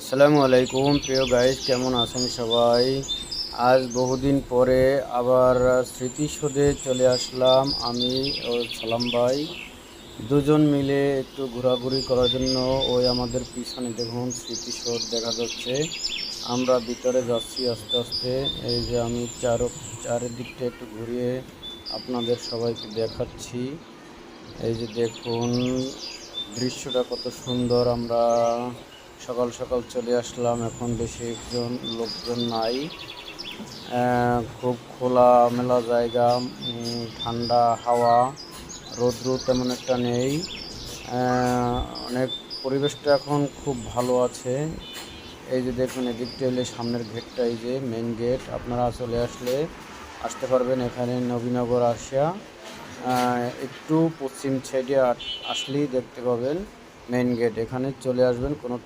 আসসালামু আলাইকুম প্রিয় গাইস, কেমন আছেন সবাই? আজ বহুদিন পরে আবার স্মৃতিসৌধে চলে আসলাম আমি ও সালাম ভাই দুজন মিলে একটু ঘোরাঘুরি করার জন্য। ওই আমাদের পিছনে দেখুন স্মৃতিসৌধ দেখা যাচ্ছে। আমরা ভিতরে যাচ্ছি আস্তে আস্তে। এই যে আমি চারিদিকটা একটু ঘুরিয়ে আপনাদের সবাইকে দেখাচ্ছি। এই যে দেখুন দৃশ্যটা কত সুন্দর। আমরা সকাল সকাল চলে আসলাম, এখন বেশি একজন লোকজন নাই। খুব খোলা মেলা জায়গা, ঠান্ডা হাওয়া, রৌদ্র তেমন একটা নেই। অনেক পরিবেশটা এখন খুব ভালো আছে। এই যে দেখুন এদিকটা এলে সামনের গেটটা, এই যে মেন গেট, আপনারা চলে আসতে পারবেন এখানে নবীনগর আসিয়া। একটু পশ্চিম সাইডে আসলেই দেখতে পাবেন মেন গেট, এখানে চলে আসবেন। কোনো